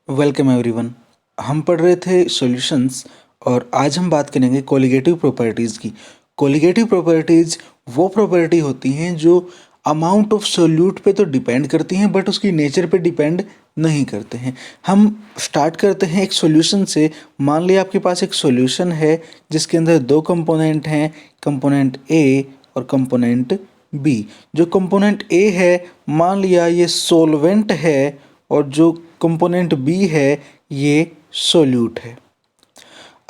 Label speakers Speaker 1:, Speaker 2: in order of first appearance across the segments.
Speaker 1: Welcome everyone. हम पढ़ रहे थे सॉल्यूशंस और आज हम बात करेंगे कोलिगेटिव प्रॉपर्टीज़ की। कोलिगेटिव प्रॉपर्टीज़ वो प्रॉपर्टी होती हैं जो अमाउंट ऑफ सोल्यूट पे तो डिपेंड करती हैं बट उसकी नेचर पे डिपेंड नहीं करते हैं। हम स्टार्ट करते हैं एक सॉल्यूशन से। मान लिया आपके पास एक सॉल्यूशन है जिसके अंदर दो कंपोनेंट हैं, कंपोनेंट ए और कंपोनेंट बी। जो कंपोनेंट ए है मान लिया ये सॉल्वेंट है और जो कंपोनेंट बी है ये सोल्यूट है।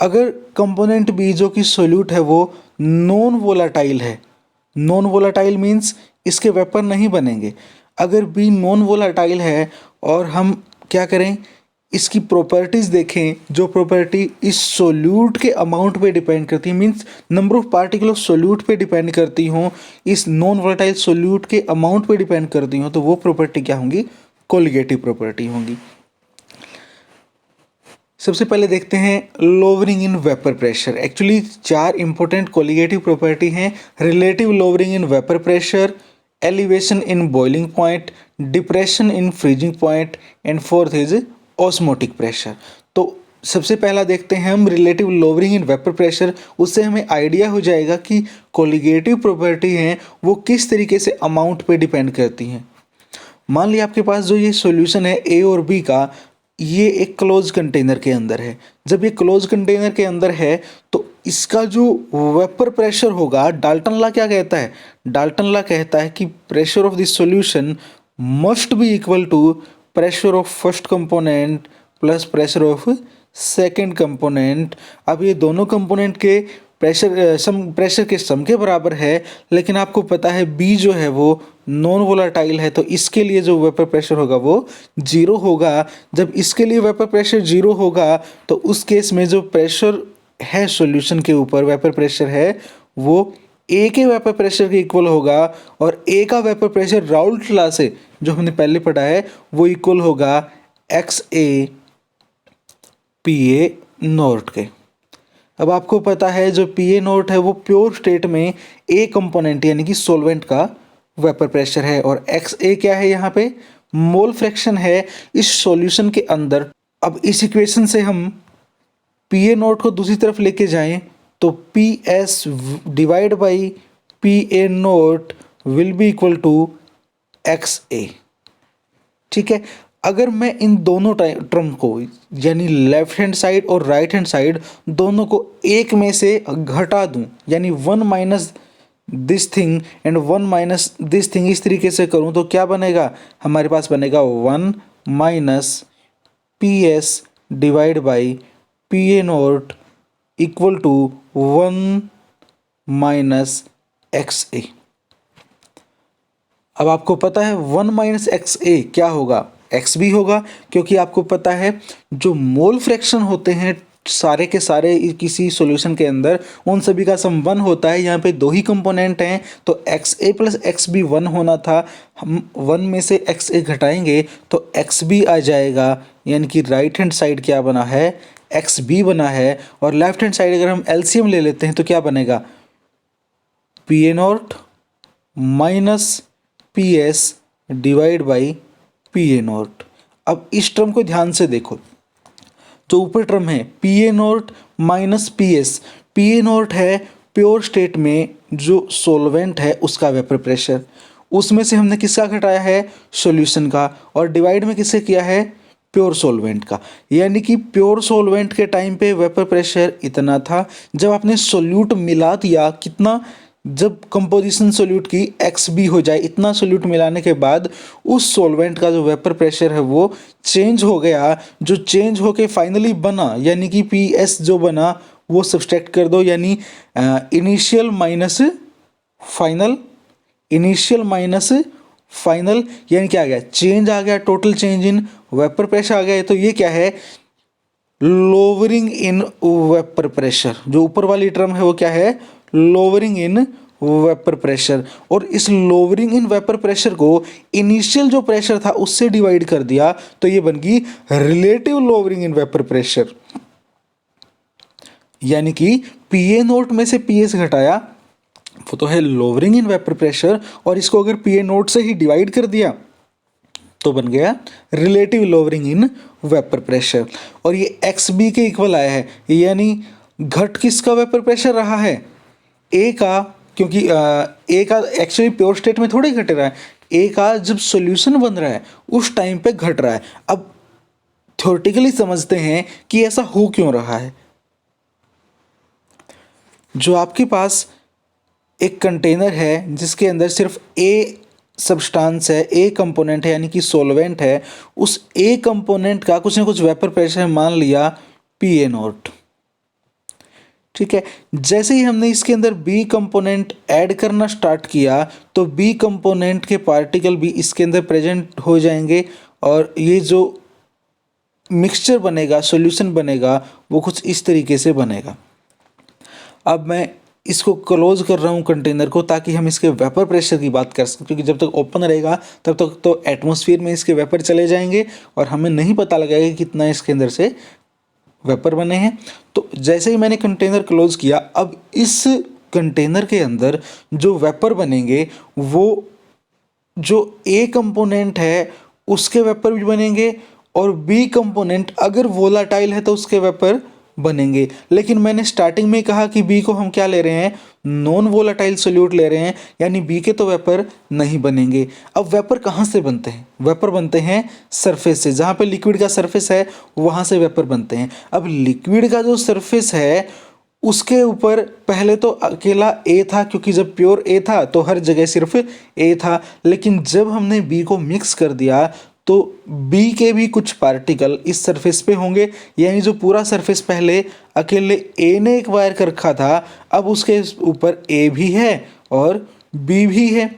Speaker 1: अगर कंपोनेंट बी जो कि सोल्यूट है वो नॉन वोलाटाइल है, नॉन वोलाटाइल मीन्स इसके वेपर नहीं बनेंगे। अगर बी नॉन वोलाटाइल है और हम क्या करें, इसकी प्रॉपर्टीज़ देखें, जो प्रॉपर्टी इस सोल्यूट के अमाउंट पे डिपेंड करती है, means number of particle of solute पे डिपेंड करती हों, इस नॉन वोलाटाइल सोल्यूट के अमाउंट पे डिपेंड करती हों, तो वो प्रॉपर्टी क्या होंगी, कोलिगेटिव प्रॉपर्टी होंगी। सबसे पहले देखते हैं lowering in vapour pressure. Actually चार इंपॉर्टेंट कोलिगेटिव प्रॉपर्टी हैं: relative lowering in vapour pressure, elevation in boiling point, depression in freezing point and fourth is osmotic pressure. तो सबसे पहला देखते हैं हम relative lowering in vapour pressure. उससे हमें आइडिया हो जाएगा कि कोलिगेटिव प्रॉपर्टी हैं वो किस तरीके से अमाउंट पे डिपेंड करती हैं। मान लिया आपके पास जो ये सॉल्यूशन है ए और बी का, ये एक क्लोज कंटेनर के अंदर है। जब ये क्लोज कंटेनर के अंदर है तो इसका जो वेपर प्रेशर होगा, डाल्टन लॉ क्या कहता है, डाल्टन लॉ कहता है कि pressure of this solution must be equal to pressure of first component plus pressure of second component. अब ये दोनों कंपोनेंट के प्रेशर के सम के बराबर है, लेकिन आपको पता है बी जो है वो नॉन वोलाटाइल है, तो इसके लिए जो वेपर प्रेशर होगा वो जीरो होगा। जब इसके लिए वेपर प्रेशर जीरो होगा तो उस केस में जो प्रेशर है सॉल्यूशन के ऊपर, वेपर प्रेशर है, वो ए के वेपर प्रेशर के इक्वल होगा और ए का वेपर प्रेशर राउल्ट लॉ से जो हमने पहले पढ़ा है वो इक्वल होगा x A P A not के। अब आपको पता है जो पी ए नॉट है वो प्योर स्टेट में ए कंपोनेंट यानी कि सॉल्वेंट का वेपर प्रेशर है और एक्स ए क्या है, यहाँ पे मोल फ्रैक्शन है इस सॉल्यूशन के अंदर। अब इस इक्वेशन से हम पी ए नॉट को दूसरी तरफ लेके जाएं तो P S divide by P A naught will be equal to X A. ठीक है, अगर मैं इन दोनों टर्म को यानी लेफ्ट हैंड साइड और राइट हैंड साइड दोनों को एक में से घटा दूं, यानी one minus this thing and one minus this thing, इस तरीके से करूं तो क्या बनेगा, हमारे पास बनेगा one minus P S divide by P A naught equal to one minus X A. अब आपको पता है वन माइनस एक्स ए क्या होगा, एक्स भी होगा, क्योंकि आपको पता है जो मोल फ्रैक्शन होते हैं सारे के सारे किसी सॉल्यूशन के अंदर उन सभी का सम वन होता है। यहाँ पे दो ही कंपोनेंट हैं तो एक्स ए प्लस एक्स बी वन होना था, हम वन में से एक्स ए घटाएंगे तो एक्स बी आ जाएगा, यानी कि राइट हैंड साइड क्या बना है, एक्स बी बना है। और लेफ्ट हैंड साइड अगर हम एलसीएम ले लेते हैं तो क्या बनेगा, P A not minus P S divide by P A not. अब इस टर्म को ध्यान से देखो, जो ऊपर टर्म है P A not minus P S, P A not है प्योर स्टेट में जो सॉल्वेंट है उसका वेपर प्रेशर, उसमें से हमने किसका घटाया है, सॉल्यूशन का, और डिवाइड में किससे किया है, प्योर सॉल्वेंट का। यानी कि प्योर सॉल्वेंट के टाइम पे वेपर प्रेशर इतना था, जब आपने सोल्यूट मिला दिया कितना, जब कंपोजिशन सोल्यूट की एक्स बी हो जाए, इतना सोल्यूट मिलाने के बाद उस सॉल्वेंट का जो वेपर प्रेशर है वो चेंज हो गया, जो चेंज होके फाइनली बना, यानी कि पी एस जो बना वो सब्सट्रैक्ट कर दो, यानी initial minus final, initial minus final, यानी क्या आ गया, चेंज आ गया, total change in vapour pressure आ गया। तो ये क्या है, लोअरिंग इन वेपर प्रेशर। जो ऊपर वाली टर्म है वो क्या है, लोअरिंग इन वेपर प्रेशर। और इस लोअरिंग इन वेपर प्रेशर को इनिशियल जो प्रेशर था उससे डिवाइड कर दिया तो ये बन गई relative lowering in vapour pressure. यानी कि पी ए नोट में से पी एस घटाया वो तो है लोअरिंग इन वेपर प्रेशर, और इसको अगर पी ए नोट से ही डिवाइड कर दिया तो बन गया relative lowering in vapour pressure. और ये एक्स बी के इक्वल आया है, यानी घट किसका वेपर प्रेशर रहा है, ए का, क्योंकि ए का एक्चुअली प्योर स्टेट में थोड़ी घट रहा है, ए का जब सॉल्यूशन बन रहा है उस टाइम पे घट रहा है। अब थ्योरेटिकली समझते हैं कि ऐसा हो क्यों रहा है। जो आपके पास एक कंटेनर है जिसके अंदर सिर्फ ए सब्सटेंस है, ए कंपोनेंट है, यानी कि सॉल्वेंट है, उस ए कंपोनेंट का कुछ ना कुछ वेपर प्रेशर मान लिया पी ए नॉट, ठीक है। जैसे ही हमने इसके अंदर बी कंपोनेंट ऐड करना स्टार्ट किया तो बी कंपोनेंट के पार्टिकल भी इसके अंदर प्रेजेंट हो जाएंगे और ये जो मिक्सचर बनेगा, सॉल्यूशन बनेगा, वो कुछ इस तरीके से बनेगा। अब मैं इसको क्लोज कर रहा हूँ कंटेनर को, ताकि हम इसके वेपर प्रेशर की बात कर सकें, क्योंकि जब तक ओपन रहेगा तब तक तो एटमॉस्फेयर में इसके वेपर चले जाएंगे और हमें नहीं पता लगेगा कि कितना इसके अंदर से वेपर बने हैं। तो जैसे ही मैंने कंटेनर क्लोज किया, अब इस कंटेनर के अंदर जो वेपर बनेंगे वो जो ए कंपोनेंट है उसके वेपर भी बनेंगे और बी कंपोनेंट अगर वोलाटाइल है तो उसके वेपर बनेंगे। लेकिन मैंने स्टार्टिंग में कहा कि बी को हम क्या ले रहे हैं, नॉन वोलाटाइल सोल्यूट ले रहे हैं, यानी बी के तो वेपर नहीं बनेंगे। अब वेपर कहाँ से बनते हैं, वेपर बनते हैं सरफेस से, जहाँ पे लिक्विड का सरफेस है वहाँ से वेपर बनते हैं। अब लिक्विड का जो सरफेस है उसके ऊपर पहले तो अकेला ए था, क्योंकि जब प्योर ए था तो हर जगह सिर्फ ए था, लेकिन जब हमने बी को मिक्स कर दिया तो बी के भी कुछ पार्टिकल इस सरफेस पे होंगे, यानी जो पूरा सरफेस पहले अकेले ए ने एक्वायर कर रखा था अब उसके ऊपर ए भी है और बी भी है।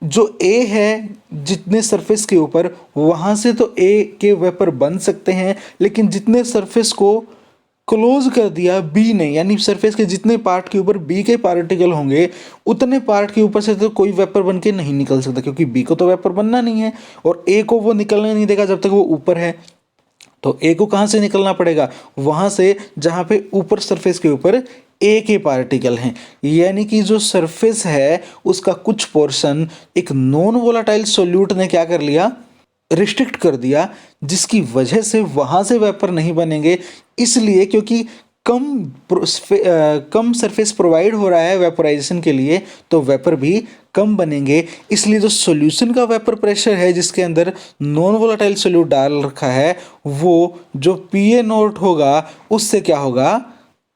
Speaker 1: जो ए है जितने सरफेस के ऊपर, वहाँ से तो ए के वेपर बन सकते हैं, लेकिन जितने सरफेस को क्लोज कर दिया बी ने, यानी सरफेस के जितने पार्ट के ऊपर बी के पार्टिकल होंगे उतने पार्ट के ऊपर से तो कोई वेपर बन के नहीं निकल सकता, क्योंकि बी को तो वेपर बनना नहीं है और ए को वो निकलने नहीं देगा जब तक वो ऊपर है। तो ए को कहाँ से निकलना पड़ेगा, वहाँ से जहाँ पे ऊपर सरफेस के ऊपर ए के पार्टिकल हैं, यानी कि जो सरफेस है उसका कुछ पोर्शन एक नॉन वोलाटाइल सोल्यूट ने क्या कर लिया, रिस्ट्रिक्ट कर दिया, जिसकी वजह से वहाँ से वेपर नहीं बनेंगे। इसलिए क्योंकि कम सरफेस प्रोवाइड हो रहा है वेपोराइजेशन के लिए, तो वेपर भी कम बनेंगे। इसलिए जो सॉल्यूशन का वेपर प्रेशर है जिसके अंदर नॉन वोलेटाइल सोल्यूट डाल रखा है, वो जो पी ए नॉट होगा उससे क्या होगा,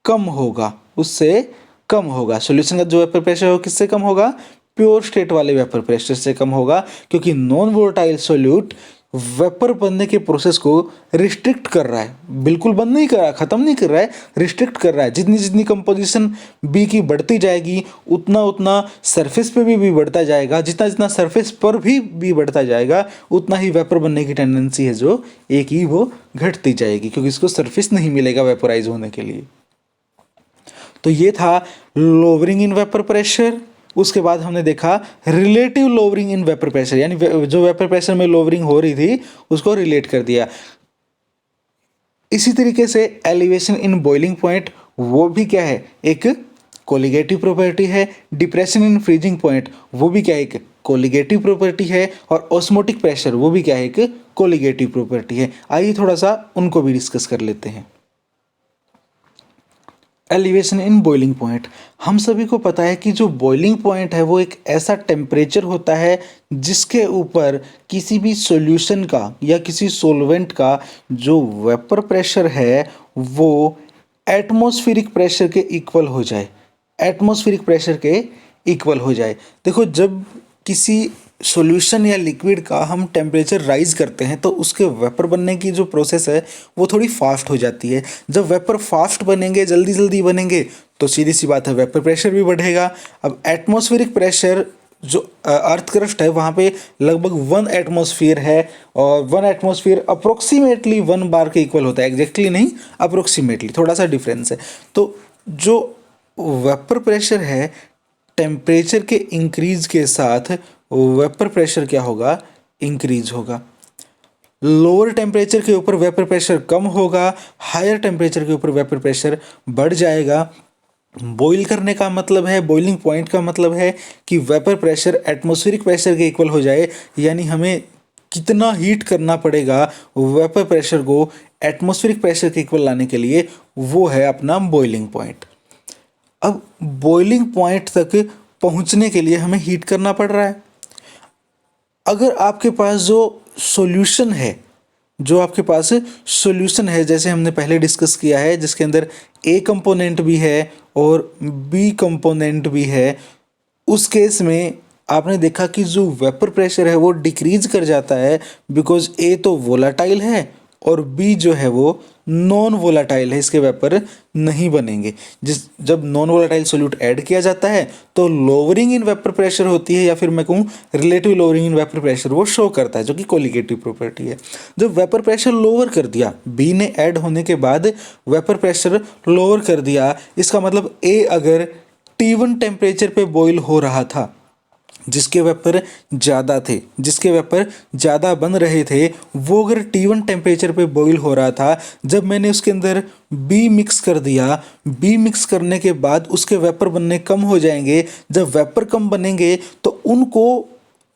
Speaker 1: कम होगा, उससे कम होगा। सॉल्यूशन का जो वेपर प्रेशर हो किससे कम होगा, प्योर स्टेट वाले वेपर प्रेशर से कम होगा, क्योंकि नॉन वोलेटाइल सोल्यूट वेपर बनने के प्रोसेस को रिस्ट्रिक्ट कर रहा है, बिल्कुल बंद नहीं कर रहा, खत्म नहीं कर रहा है, रिस्ट्रिक्ट कर रहा है। जितनी जितनी कंपोजिशन बी की बढ़ती जाएगी उतना उतना सरफेस पे भी बढ़ता जाएगा, जितना जितना सरफेस पर भी बढ़ता जाएगा उतना ही वेपर बनने की टेंडेंसी है जो एक ही वो घटती जाएगी, क्योंकि इसको सरफेस नहीं मिलेगा वेपोराइज होने के लिए। तो ये था लोअरिंग इन वेपर प्रेशर। उसके बाद हमने देखा relative lowering in vapour pressure, यानी जो वेपर प्रेशर में लोअरिंग हो रही थी उसको रिलेट कर दिया। इसी तरीके से एलिवेशन इन बॉइलिंग पॉइंट, वो भी क्या है, एक कोलिगेटिव प्रॉपर्टी है। डिप्रेशन इन फ्रीजिंग पॉइंट, वो भी क्या है, एक कोलिगेटिव प्रॉपर्टी है। और ऑस्मोटिक प्रेशर, वो भी क्या है, एक कोलिगेटिव प्रॉपर्टी है। आइए थोड़ा सा उनको भी डिस्कस कर लेते हैं। एलिवेशन इन बॉइलिंग पॉइंट, हम सभी को पता है कि जो बॉइलिंग पॉइंट है वो एक ऐसा टेम्परेचर होता है जिसके ऊपर किसी भी सॉल्यूशन का या किसी सॉल्वेंट का जो वेपर प्रेशर है वो एटमॉस्फेरिक प्रेशर के इक्वल हो जाए, एटमॉस्फेरिक प्रेशर के इक्वल हो जाए। देखो, जब किसी सॉल्यूशन या लिक्विड का हम टेम्परेचर राइज करते हैं तो उसके वेपर बनने की जो प्रोसेस है वो थोड़ी फास्ट हो जाती है। जब वेपर फास्ट बनेंगे, जल्दी जल्दी बनेंगे, तो सीधी सी बात है वेपर प्रेशर भी बढ़ेगा। अब एटमॉस्फेरिक प्रेशर जो अर्थ क्रस्ट है वहाँ पे लगभग 1 एटमॉस्फेयर है, और 1 एटमॉस्फेयर अप्रोक्सीमेटली 1 बार के इक्वल होता है, एग्जैक्टली नहीं, अप्रोक्सीमेटली, थोड़ा सा डिफरेंस है। तो जो वेपर प्रेशर है टेम्परेचर के इंक्रीज के साथ वेपर प्रेशर क्या होगा, इंक्रीज होगा। लोअर टेम्परेचर के ऊपर वेपर प्रेशर कम होगा, हायर टेम्परेचर के ऊपर वेपर प्रेशर बढ़ जाएगा। बॉईल करने का मतलब है, बॉइलिंग पॉइंट का मतलब है कि वेपर प्रेशर एटमॉस्फेरिक प्रेशर के इक्वल हो जाए, यानी हमें कितना हीट करना पड़ेगा वेपर प्रेशर को एटमॉस्फेरिक प्रेशर के इक्वल लाने के लिए, वो है अपना बॉइलिंग पॉइंट। अब बॉइलिंग पॉइंट तक पहुंचने के लिए हमें हीट करना पड़ रहा है। अगर आपके पास जो सॉल्यूशन है, जैसे हमने पहले डिस्कस किया है, जिसके अंदर ए कंपोनेंट भी है और बी कंपोनेंट भी है, उस केस में आपने देखा कि जो वेपर प्रेशर है वो डिक्रीज कर जाता है, बिकॉज ए तो वोलाटाइल है और बी जो है वो नॉन वोलाटाइल है, इसके वेपर नहीं बनेंगे। जब नॉन वोलाटाइल सोल्यूट ऐड किया जाता है तो लोअरिंग इन वेपर प्रेशर होती है, या फिर मैं कहूँ relative lowering in vapour pressure वो शो करता है, जो कि कोलिगेटिव प्रॉपर्टी है। जब वेपर प्रेशर लोअर कर दिया, बी ने ऐड होने के बाद वेपर प्रेशर लोअर कर दिया, इसका मतलब ए अगर T1 टेम्परेचर पे बॉईल हो रहा था, जिसके वेपर ज़्यादा बन रहे थे, वो अगर T1 टेम्परेचर पे बॉईल हो रहा था, जब मैंने उसके अंदर बी मिक्स कर दिया, बी मिक्स करने के बाद उसके वेपर बनने कम हो जाएंगे। जब वेपर कम बनेंगे तो उनको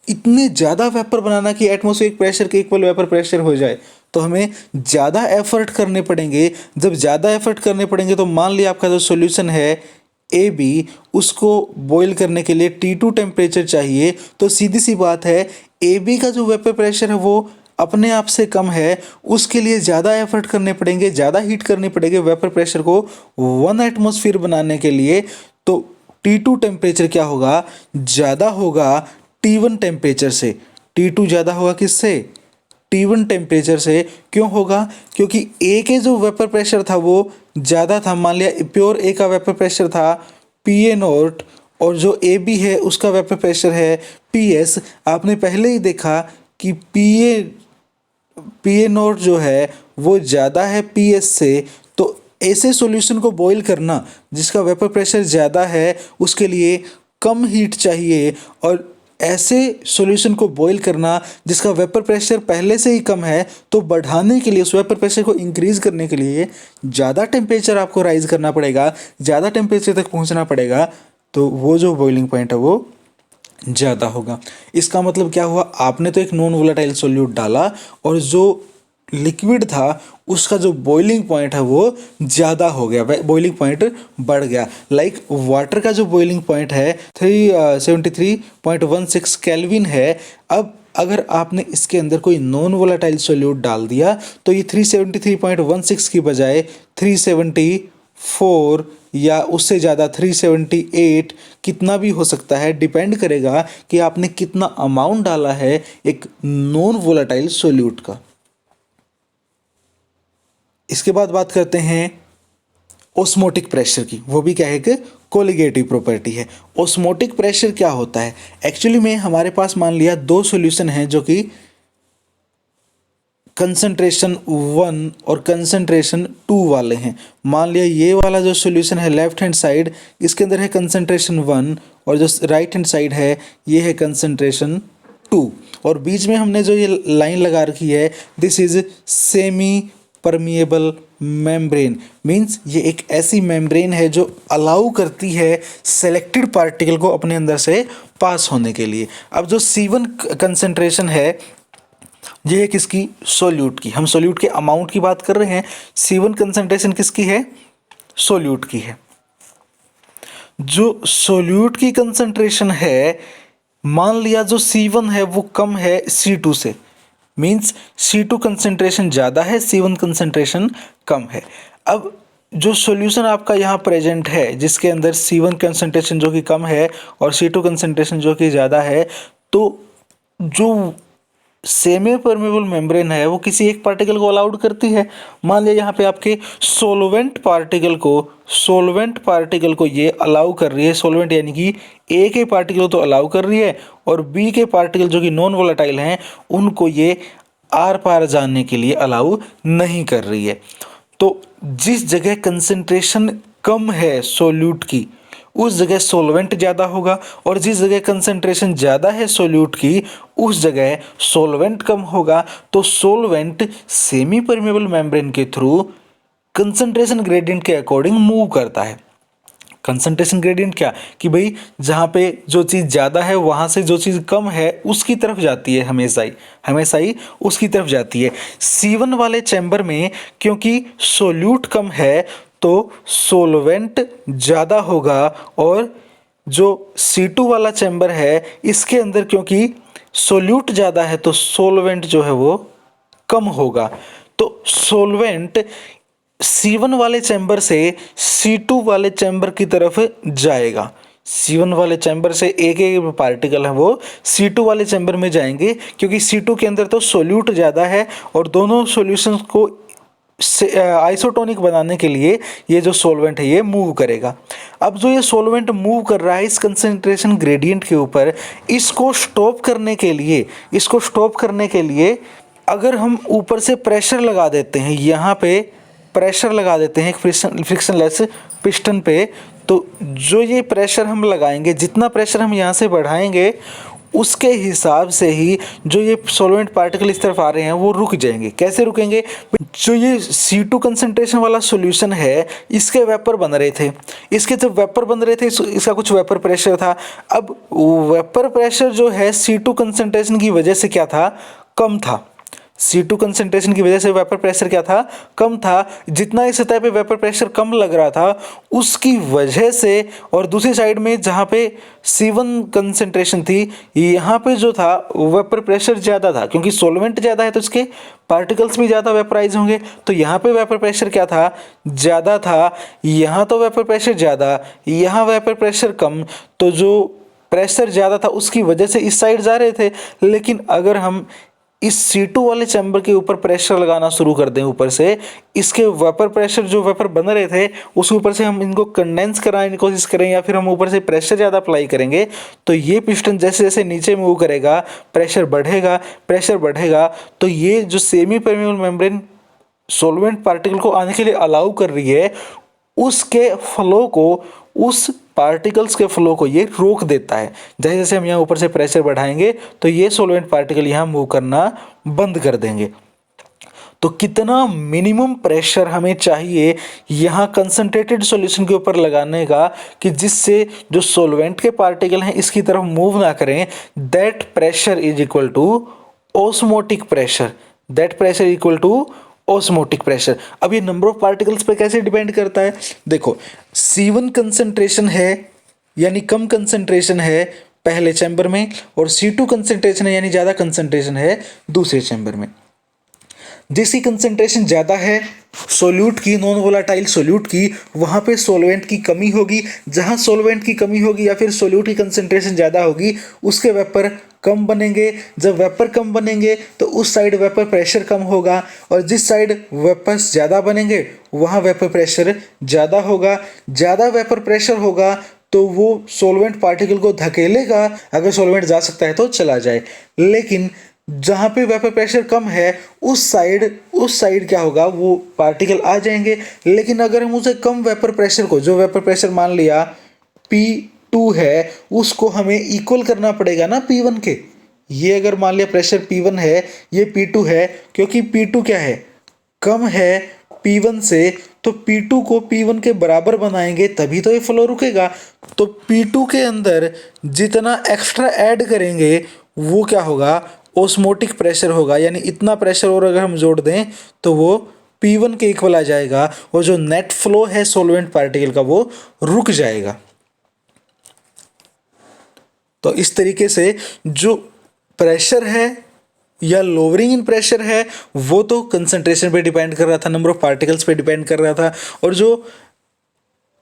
Speaker 1: इतने ज़्यादा वेपर बनाना कि एटमॉस्फेरिक प्रेशर के इक्वल वेपर प्रेशर हो जाए, तो हमें ज़्यादा एफर्ट करने पड़ेंगे। जब ज़्यादा एफर्ट करने पड़ेंगे तो मान लिया आपका जो सॉल्यूशन है ए बी, उसको बॉईल करने के लिए T2 टेम्परेचर चाहिए, तो सीधी सी बात है ए बी का जो वेपर प्रेशर है वो अपने आप से कम है, उसके लिए ज़्यादा एफर्ट करने पड़ेंगे, ज़्यादा हीट करनी पड़ेगी वेपर प्रेशर को 1 एटमॉस्फेयर बनाने के लिए। तो T2 टेम्परेचर क्या होगा, ज़्यादा होगा T1 टेम्परेचर से। T2 ज़्यादा होगा किससे, T1 टेम्परेचर से। क्यों होगा, क्योंकि ए के जो वेपर प्रेशर था वो ज़्यादा था। मान लिया प्योर ए का वेपर प्रेशर था PA0 और जो ए बी है उसका वेपर प्रेशर है PS। आपने पहले ही देखा कि PA0 जो है वो ज़्यादा है PS से, तो ऐसे सॉल्यूशन को बॉईल करना जिसका वेपर प्रेशर ज़्यादा है उसके लिए कम हीट चाहिए, और ऐसे सॉल्यूशन को बॉईल करना जिसका वेपर प्रेशर पहले से ही कम है, तो बढ़ाने के लिए उस वेपर प्रेशर को इंक्रीज करने के लिए ज़्यादा टेम्परेचर आपको राइज करना पड़ेगा, ज़्यादा टेम्परेचर तक पहुंचना पड़ेगा, तो वो जो बॉइलिंग पॉइंट है वो ज़्यादा होगा। इसका मतलब क्या हुआ, आपने तो एक नॉन वोलेटाइल सॉल्यूट डाला और जो लिक्विड था उसका जो बॉइलिंग पॉइंट है वो ज़्यादा हो गया, बॉइलिंग पॉइंट बढ़ गया। लाइक वाटर का जो बॉइलिंग पॉइंट है 373.16 केल्विन है। अब अगर आपने इसके अंदर कोई नॉन वोलेटाइल सॉल्यूट डाल दिया तो ये 373.16 की बजाय 374 या उससे ज़्यादा 378 कितना भी हो सकता है, डिपेंड करेगा कि आपने कितना अमाउंट डाला है एक नॉन वोलेटाइल सॉल्यूट का। इसके बाद बात करते हैं ओस्मोटिक प्रेशर की, वो भी क्या है कि कोलिगेटिव प्रॉपर्टी है। ओस्मोटिक प्रेशर क्या होता है, एक्चुअली में हमारे पास मान लिया दो सॉल्यूशन हैं जो कि कंसंट्रेशन 1 और कंसंट्रेशन 2 वाले हैं। मान लिया ये वाला जो सॉल्यूशन है लेफ्ट हैंड साइड, इसके अंदर है कंसंट्रेशन 1 और जो राइट हैंड साइड है ये है कंसंट्रेशन 2, और बीच में हमने जो ये लाइन लगा रखी है this is semi permeable membrane. Means ये एक ऐसी मेम्ब्रेन है जो अलाउ करती है सेलेक्टेड पार्टिकल को अपने अंदर से पास होने के लिए। अब जो C1 कंसंट्रेशन है ये है किसकी, सोल्यूट की। हम सोल्यूट के अमाउंट की बात कर रहे हैं। C1 कंसंट्रेशन किसकी है, सोल्यूट की है। जो सोल्यूट की कंसंट्रेशन है, मान लिया जो C1 है वो कम है C2 से, मीन्स C2 कंसंट्रेशन ज़्यादा है, C1 कंसंट्रेशन कम है। अब जो सॉल्यूशन आपका यहाँ प्रेजेंट है जिसके अंदर C1 कंसंट्रेशन जो कि कम है और C2 कंसंट्रेशन जो कि ज़्यादा है, तो जो सेमी परमेबल मेम्ब्रेन है वो किसी एक पार्टिकल को अलाउड करती है। मान लिया यहाँ पे आपके सोलवेंट पार्टिकल को ये अलाउ कर रही है, सोलवेंट यानी कि ए के पार्टिकल तो अलाउ कर रही है और बी के पार्टिकल जो कि नॉन वोलेटाइल हैं उनको ये आर पार जाने के लिए अलाउ नहीं कर रही है। तो जिस जगह कंसंट्रेशन कम है सोल्यूट की उस जगह सोलवेंट ज़्यादा होगा, और जिस जगह कंसंट्रेशन ज़्यादा है सोल्यूट की उस जगह सोलवेंट कम होगा। तो सोलवेंट सेमी परमेबल मेम्ब्रेन के थ्रू कंसंट्रेशन ग्रेडियंट के अकॉर्डिंग मूव करता है। कंसंट्रेशन ग्रेडियंट क्या कि भाई जहाँ पे जो चीज़ ज़्यादा है वहाँ से जो चीज़ कम है उसकी तरफ जाती है, हमेशा ही उसकी तरफ जाती है। C1 वाले चैम्बर में क्योंकि सोल्यूट कम है तो सोलवेंट ज़्यादा होगा, और जो C2 वाला चैम्बर है इसके अंदर क्योंकि सोल्यूट ज़्यादा है तो सोलवेंट जो है वो कम होगा। तो सोलवेंट C1 वाले चैम्बर से C2 वाले चैम्बर की तरफ जाएगा। C1 वाले चैम्बर से एक एक पार्टिकल है वो C2 वाले चैम्बर में जाएंगे, क्योंकि C2 के अंदर तो सोल्यूट ज़्यादा है और दोनों सॉल्यूशंस को आइसोटोनिक बनाने के लिए ये जो सॉल्वेंट है ये मूव करेगा। अब जो ये सॉल्वेंट मूव कर रहा है इस कंसंट्रेशन ग्रेडियंट के ऊपर, इसको स्टॉप करने के लिए अगर हम ऊपर से प्रेशर लगा देते हैं, यहाँ पे प्रेशर लगा देते हैं फ्रिक्शनलेस पिस्टन पे, तो जो ये प्रेशर हम लगाएंगे, जितना प्रेशर हम यहाँ से बढ़ाएंगे उसके हिसाब से ही जो ये सॉल्वेंट पार्टिकल इस तरफ आ रहे हैं वो रुक जाएंगे। कैसे रुकेंगे? जो ये C2 कंसंट्रेशन वाला सॉल्यूशन है इसके वेपर बन रहे थे, इसके जब वेपर बन रहे थे इसका कुछ वेपर प्रेशर था। अब वेपर प्रेशर जो है C2 कंसंट्रेशन की वजह से क्या था? कम था। C2 कंसंट्रेशन की वजह से वेपर प्रेशर क्या था? कम था। जितना इस सतह पे वेपर प्रेशर कम लग रहा था उसकी वजह से, और दूसरी साइड में जहाँ पे C1 कंसंट्रेशन थी यहाँ पे जो था वेपर प्रेशर ज़्यादा था, क्योंकि सॉल्वेंट ज़्यादा है तो इसके पार्टिकल्स भी ज़्यादा वेपराइज होंगे। तो यहाँ पे वेपर प्रेशर क्या था? ज़्यादा था। यहाँ तो वेपर प्रेशर ज़्यादा, यहाँ वेपर प्रेशर कम, तो जो प्रेशर ज़्यादा था उसकी वजह से इस साइड जा रहे थे। लेकिन अगर हम इस C2 वाले चैम्बर के ऊपर प्रेशर लगाना शुरू कर दें ऊपर से, इसके वेपर प्रेशर जो वेपर बन रहे थे उसके ऊपर से हम इनको कंडेंस कराने की कोशिश करें या फिर हम ऊपर से प्रेशर ज़्यादा अप्लाई करेंगे, तो ये पिस्टन जैसे जैसे नीचे मूव करेगा प्रेशर बढ़ेगा, तो ये जो semi permeable membrane solvent particle को आने के लिए अलाउ कर रही है उसके फ्लो को, उस पार्टिकल्स के फ्लो को ये रोक देता है। जैसे जैसे हम यहाँ ऊपर से प्रेशर बढ़ाएंगे तो ये सॉल्वेंट पार्टिकल यहाँ मूव करना बंद कर देंगे। तो कितना मिनिमम प्रेशर हमें चाहिए यहाँ कंसंट्रेटेड सॉल्यूशन के ऊपर लगाने का कि जिससे जो सॉल्वेंट के पार्टिकल हैं इसकी तरफ मूव ना करें? That pressure is equal to osmotic pressure. Osmotic pressure. अब ये नंबर ऑफ पार्टिकल्स पे कैसे डिपेंड करता है? देखो, C1 कंसंट्रेशन है यानी कम कंसंट्रेशन है पहले चैम्बर में, और C2 कंसंट्रेशन है यानी ज़्यादा कंसंट्रेशन है दूसरे चैम्बर में। जिसकी कंसंट्रेशन ज़्यादा है सोल्यूट की, नॉन वोलाटाइल सोल्यूट की, वहाँ पे सॉल्वेंट की कमी होगी। जहाँ सॉल्वेंट की कमी होगी या फिर सोल्यूट की कंसंट्रेशन ज़्यादा होगी उसके वेपर कम बनेंगे। जब वेपर कम बनेंगे तो उस साइड वेपर प्रेशर कम होगा, और जिस साइड वेपर्स ज़्यादा बनेंगे वहाँ वेपर प्रेशर ज़्यादा होगा। ज़्यादा वेपर प्रेशर होगा तो वो सॉल्वेंट पार्टिकल को धकेलेगा, अगर सॉल्वेंट जा सकता है तो चला जाए। लेकिन जहाँ पे वेपर प्रेशर कम है उस साइड क्या होगा? वो पार्टिकल आ जाएंगे। लेकिन अगर हम उसे कम वेपर प्रेशर को, जो वेपर प्रेशर मान लिया P2 है, उसको हमें इक्वल करना पड़ेगा ना P1 के। ये अगर मान लिया प्रेशर P1 है, ये P2 है, क्योंकि P2 क्या है? कम है P1 से, तो P2 को P1 के बराबर बनाएंगे तभी तो ये फ्लो रुकेगा। तो P2 के अंदर जितना एक्स्ट्रा ऐड करेंगे वो क्या होगा? ऑस्मोटिक प्रेशर होगा, यानी इतना प्रेशर और अगर हम जोड़ दें तो वो P1 के इक्वल आ जाएगा, और जो नेट फ्लो है सॉल्वेंट पार्टिकल का वो रुक जाएगा। तो इस तरीके से जो प्रेशर है या लोअरिंग इन प्रेशर है वो तो कंसंट्रेशन पे डिपेंड कर रहा था, नंबर ऑफ पार्टिकल्स पे डिपेंड कर रहा था, और जो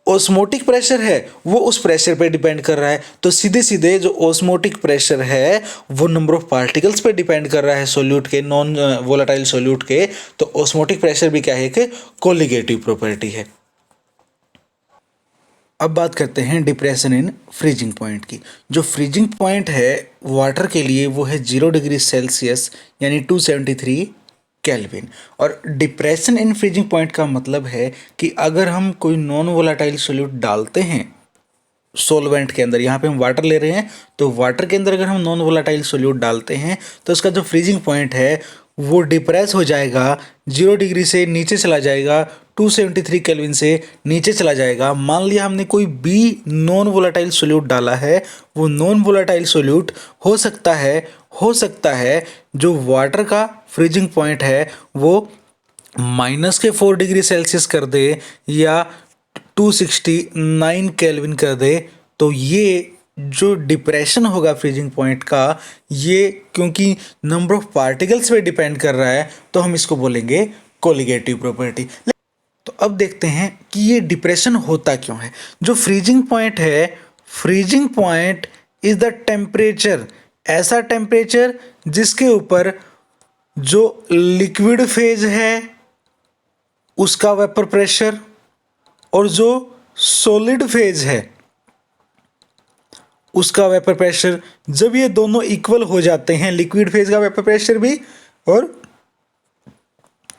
Speaker 1: ऑस्मोटिक प्रेशर है वो उस प्रेशर पे डिपेंड कर रहा है। तो सीधे सीधे जो ऑस्मोटिक प्रेशर है वो नंबर ऑफ पार्टिकल्स पे डिपेंड कर रहा है सोल्यूट के, नॉन वोलेटाइल सोल्यूट के। तो ऑस्मोटिक प्रेशर भी क्या है कि कोलिगेटिव प्रॉपर्टी है। अब बात करते हैं डिप्रेशन इन फ्रीजिंग पॉइंट की। जो फ्रीजिंग पॉइंट है वाटर के लिए वो है 0 डिग्री सेल्सियस यानी 273 केल्विन। और डिप्रेशन इन फ्रीजिंग पॉइंट का मतलब है कि अगर हम कोई नॉन वोलाटाइल सोल्यूट डालते हैं सॉल्वेंट के अंदर, यहाँ पे हम वाटर ले रहे हैं तो वाटर के अंदर अगर हम नॉन वोलाटाइल सोल्यूट डालते हैं तो उसका जो फ्रीजिंग पॉइंट है वो डिप्रेस हो जाएगा, 0 डिग्री से नीचे चला जाएगा 273 केल्विन से नीचे चला जाएगा। मान लिया हमने कोई बी नॉन वोलेटाइल सोल्यूट डाला है, वो नॉन वोलेटाइल सोल्यूट हो सकता है जो वाटर का फ्रीजिंग पॉइंट है वो -4 डिग्री सेल्सियस कर दे या 269 केल्विन कर दे। तो ये जो डिप्रेशन होगा फ्रीजिंग पॉइंट का, ये क्योंकि नंबर ऑफ पार्टिकल्स पे डिपेंड कर रहा है, तो हम इसको बोलेंगे कोलिगेटिव प्रॉपर्टी। तो अब देखते हैं कि ये डिप्रेशन होता क्यों है। जो फ्रीजिंग पॉइंट है, freezing point is the temperature, ऐसा टेम्परेचर जिसके ऊपर जो लिक्विड फेज है उसका वेपर प्रेशर और जो सॉलिड फेज है उसका वेपर प्रेशर, जब ये दोनों इक्वल हो जाते हैं, लिक्विड फेज का वेपर प्रेशर भी और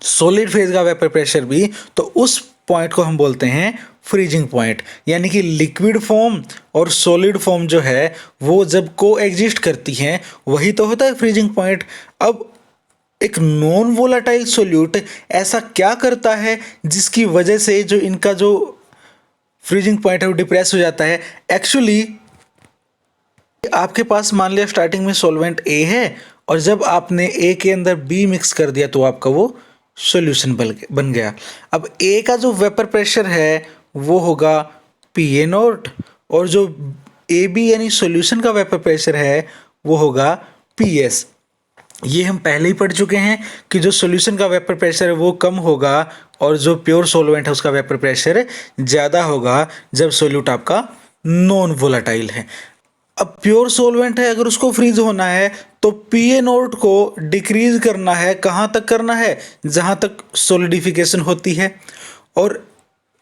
Speaker 1: सॉलिड फेज का वेपर प्रेशर भी, तो उस पॉइंट को हम बोलते हैं फ्रीजिंग पॉइंट। यानी कि लिक्विड फॉर्म और सॉलिड फॉर्म जो है वो जब को एग्जिस्ट करती हैं वही तो होता है फ्रीजिंग पॉइंट। अब एक नॉन वोलेटाइल सोल्यूट ऐसा क्या करता है जिसकी वजह से जो इनका जो फ्रीजिंग पॉइंट है वो डिप्रेस हो जाता है। एक्चुअली आपके पास मान लिया स्टार्टिंग में सॉल्वेंट ए है और जब आपने ए के अंदर बी मिक्स कर दिया तो आपका वो सॉल्यूशन बन गया। अब ए का जो वेपर प्रेशर है वो होगा PA0 और जो AB यानी सॉल्यूशन का वेपर प्रेशर है वो होगा PS। ये हम पहले ही पढ़ चुके हैं कि जो सॉल्यूशन का वेपर प्रेशर है वो कम होगा और जो प्योर सॉल्वेंट है उसका वेपर प्रेशर ज़्यादा होगा जब सॉल्यूट आपका नॉन वोलेटाइल है। अब प्योर सॉल्वेंट है, अगर उसको फ्रीज होना है तो PA0 को डिक्रीज करना है। कहाँ तक करना है? जहाँ तक सॉलिडिफिकेशन होती है। और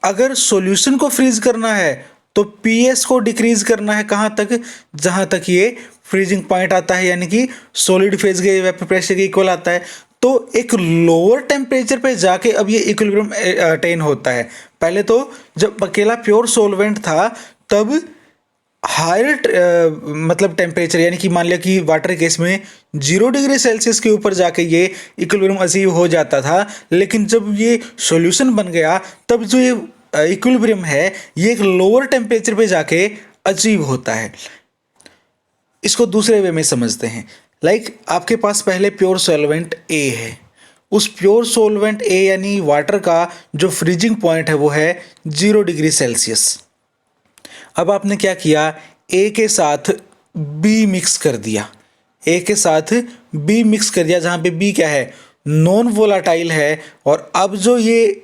Speaker 1: अगर सॉल्यूशन को फ्रीज करना है तो PS को डिक्रीज करना है। कहाँ तक? जहाँ तक ये फ्रीजिंग पॉइंट आता है, यानी कि सॉलिड फेज के वेपर प्रेशर के इक्वल आता है। तो एक लोअर टेम्परेचर पे जाके अब ये इक्विलिब्रियम अटेन होता है। पहले तो जब अकेला प्योर सॉल्वेंट था तब हायर मतलब टेम्परेचर, यानी कि मान लिया कि वाटर केस में 0 डिग्री सेल्सियस के ऊपर जाके ये इक्विलिब्रियम अचीव हो जाता था। लेकिन जब ये सॉल्यूशन बन गया तब जो ये इक्विलिब्रियम है ये एक लोअर टेम्परेचर पे जाके अचीव होता है। इसको दूसरे वे में समझते हैं। लाइक आपके पास पहले प्योर सॉल्वेंट ए है, उस प्योर सॉल्वेंट ए यानी वाटर का जो फ्रीजिंग पॉइंट है वो है 0 डिग्री सेल्सियस। अब आपने क्या किया? ए के साथ बी मिक्स कर दिया, ए के साथ बी मिक्स कर दिया, जहाँ पे बी क्या है? नॉन वोलाटाइल है। और अब जो ये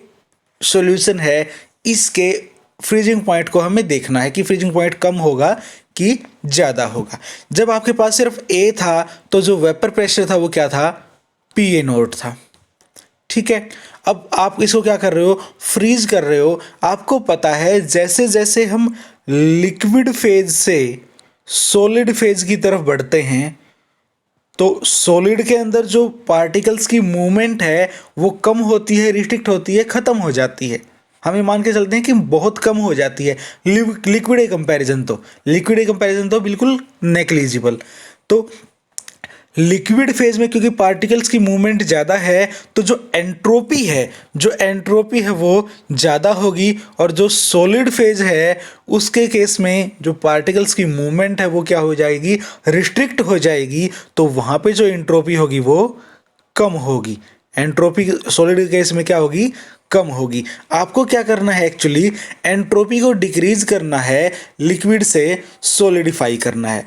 Speaker 1: सॉल्यूशन है इसके फ्रीजिंग पॉइंट को हमें देखना है कि फ्रीजिंग पॉइंट कम होगा कि ज़्यादा होगा। जब आपके पास सिर्फ ए था तो जो वेपर प्रेशर था वो क्या था? PA0 था। ठीक है, अब आप इसको क्या कर रहे हो? फ्रीज कर रहे हो। आपको पता है जैसे जैसे हम लिक्विड फेज से सॉलिड फेज की तरफ बढ़ते हैं तो सॉलिड के अंदर जो पार्टिकल्स की मूवमेंट है वो कम होती है, रिस्ट्रिक्ट होती है, ख़त्म हो जाती है। हमें मान के चलते हैं कि बहुत कम हो जाती है लिक्विड कंपैरिजन तो बिल्कुल नेग्लिजिबल। तो लिक्विड फेज में क्योंकि पार्टिकल्स की मूवमेंट ज़्यादा है तो जो एंट्रोपी है वो ज़्यादा होगी। और जो सॉलिड फेज है उसके केस में जो पार्टिकल्स की मूवमेंट है वो क्या हो जाएगी? रिस्ट्रिक्ट हो जाएगी। तो वहाँ पे जो एंट्रोपी होगी वो कम होगी। एंट्रोपी सॉलिड केस में क्या होगी? कम होगी। आपको क्या करना है? एक्चुअली एंट्रोपी को डिक्रीज करना है, लिक्विड से सॉलिडिफाई करना है।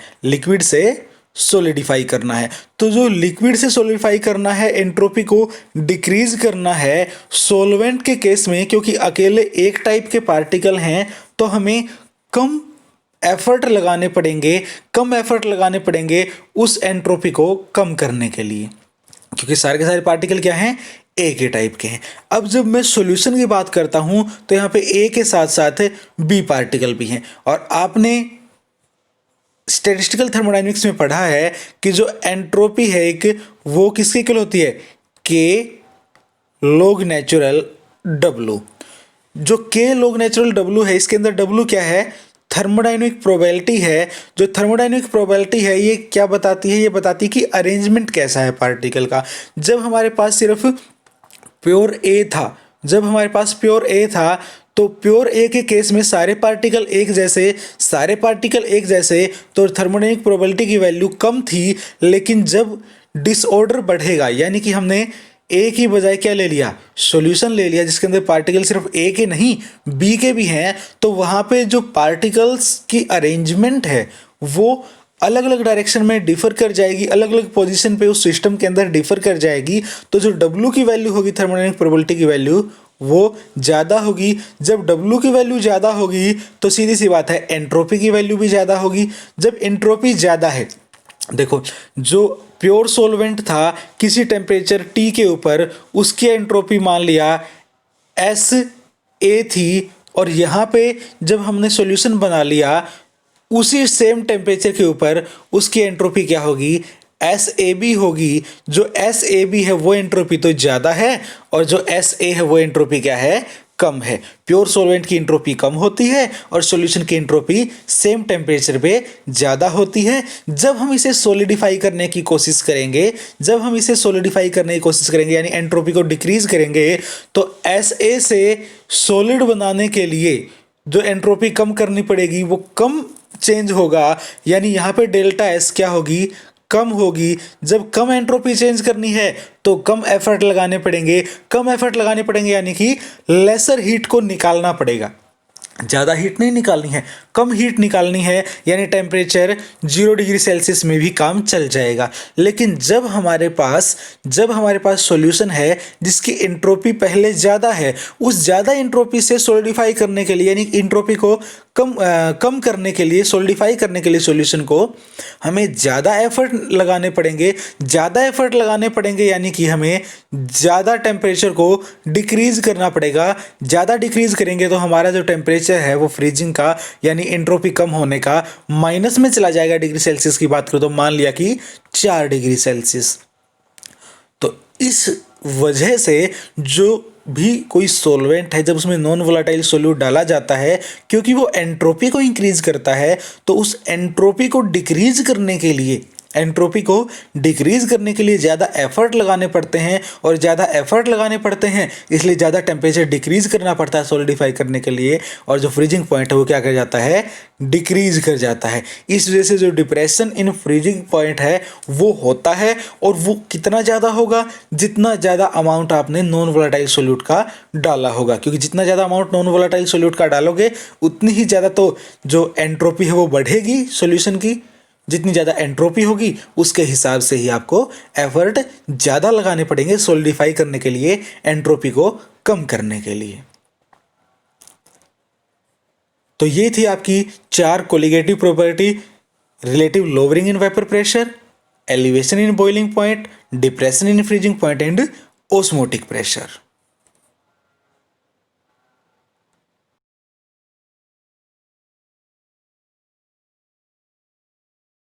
Speaker 1: तो जो लिक्विड से सॉलिडिफाई करना है, एंट्रोपी को डिक्रीज करना है। सॉल्वेंट के केस में क्योंकि अकेले एक टाइप के पार्टिकल हैं तो हमें कम एफर्ट लगाने पड़ेंगे उस एंट्रोपी को कम करने के लिए, क्योंकि सारे के सारे पार्टिकल क्या हैं? ए के टाइप के हैं। अब जब मैं सॉल्यूशन की बात करता हूं तो यहाँ पे ए के साथ साथ बी पार्टिकल भी हैं। और आपने स्टैटिस्टिकल थर्मोडायनेमिक्स में पढ़ा है कि जो एंट्रोपी है एक, वो किसके इक्वल होती है? के log नेचुरल W। जो के log नेचुरल W है, इसके अंदर W क्या है? थर्मोडायनेमिक प्रोबेबिलिटी है। जो थर्मोडायनेमिक प्रोबेबिलिटी है ये क्या बताती है? ये बताती है कि अरेंजमेंट कैसा है पार्टिकल का। जब हमारे पास सिर्फ प्योर ए था, जब हमारे पास प्योर ए था तो प्योर ए के केस में सारे पार्टिकल एक जैसे तो थर्मोडायनेमिक प्रोबेबिलिटी की वैल्यू कम थी। लेकिन जब डिसऑर्डर बढ़ेगा, यानी कि हमने ए की बजाय क्या ले लिया, सॉल्यूशन ले लिया जिसके अंदर पार्टिकल सिर्फ ए के नहीं बी के भी हैं, तो वहाँ पे जो पार्टिकल्स की अरेंजमेंट है वो अलग अलग डायरेक्शन में डिफर कर जाएगी, अलग अलग पोजीशन पे उस सिस्टम के अंदर डिफर कर जाएगी। तो जो W की वैल्यू होगी थर्मोडायनेमिक प्रोबेबिलिटी की वैल्यू वो ज़्यादा होगी। जब W की वैल्यू ज़्यादा होगी तो सीधी सी बात है एंट्रोपी की वैल्यू भी ज़्यादा होगी। जब एंट्रोपी ज़्यादा है, देखो जो प्योर सॉल्वेंट था किसी टेम्परेचर T के ऊपर, उसकी एंट्रोपी मान लिया SA थी, और यहाँ पे जब हमने सॉल्यूशन बना लिया उसी सेम टेम्परेचर के ऊपर उसकी एंट्रोपी क्या होगी, SAB होगी। जो SAB है वो एंट्रोपी तो ज़्यादा है और जो SA है वो एंट्रोपी क्या है, कम है। प्योर सॉल्वेंट की एंट्रोपी कम होती है और सॉल्यूशन की एंट्रोपी सेम टेम्परेचर पे ज़्यादा होती है। जब हम इसे सॉलिडिफाई करने की कोशिश करेंगे यानी एंट्रोपी को डिक्रीज करेंगे, तो SA से सॉलिड बनाने के लिए जो एंट्रोपी कम करनी पड़ेगी वो कम चेंज होगा, यानी यहाँ पे डेल्टा S क्या होगी, कम होगी। जब कम एंट्रोपी चेंज करनी है तो कम एफर्ट लगाने पड़ेंगे यानी कि लेसर हीट को निकालना पड़ेगा। ज़्यादा हीट नहीं निकालनी है, कम हीट निकालनी है, यानी टेम्परेचर 0 डिग्री सेल्सियस में भी काम चल जाएगा। लेकिन जब हमारे पास सॉल्यूशन है जिसकी एंट्रोपी पहले ज़्यादा है, उस ज़्यादा एंट्रोपी से सॉलिडिफाई करने के लिए यानी एंट्रोपी को कम करने के लिए, सॉलिडिफाई करने के लिए सॉल्यूशन को हमें ज़्यादा एफर्ट लगाने पड़ेंगे यानी कि हमें ज़्यादा टेम्परेचर को डिक्रीज करना पड़ेगा। ज़्यादा डिक्रीज करेंगे तो हमारा जो टेम्परेचर है वो फ्रीजिंग का यानी एंट्रोपी कम होने का माइनस में चला जाएगा। डिग्री सेल्सियस की बात करूँ तो मान लिया कि 4 डिग्री सेल्सियस। तो इस वजह से जो भी कोई सॉल्वेंट है जब उसमें नॉन वोलेटाइल सॉल्यूट डाला जाता है, क्योंकि वो एंट्रोपी को इंक्रीज करता है, तो उस एंट्रोपी को डिक्रीज करने के लिए ज़्यादा एफर्ट लगाने पड़ते हैं, और ज़्यादा एफर्ट लगाने पड़ते हैं इसलिए ज़्यादा टेम्परेचर डिक्रीज करना पड़ता है सॉलिडिफाई करने के लिए, और जो फ्रीजिंग पॉइंट है वो क्या कर जाता है, डिक्रीज कर जाता है। इस वजह से जो डिप्रेशन इन फ्रीजिंग पॉइंट है वो होता है, और वो कितना ज़्यादा होगा, जितना ज़्यादा अमाउंट आपने नॉन वोलेटाइल सॉल्यूट का डाला होगा, क्योंकि जितना ज़्यादा अमाउंट नॉन वोलेटाइल सॉल्यूट का डालोगे उतनी ही ज़्यादा तो जो एंट्रोपी है वो बढ़ेगी सॉल्यूशन की। जितनी ज़्यादा एंट्रोपी होगी उसके हिसाब से ही आपको एफर्ट ज़्यादा लगाने पड़ेंगे सॉलिडिफाई करने के लिए, एंट्रोपी को कम करने के लिए। तो ये थी आपकी 4 colligative property: relative lowering in vapour pressure, elevation in boiling point, depression in freezing point and osmotic pressure.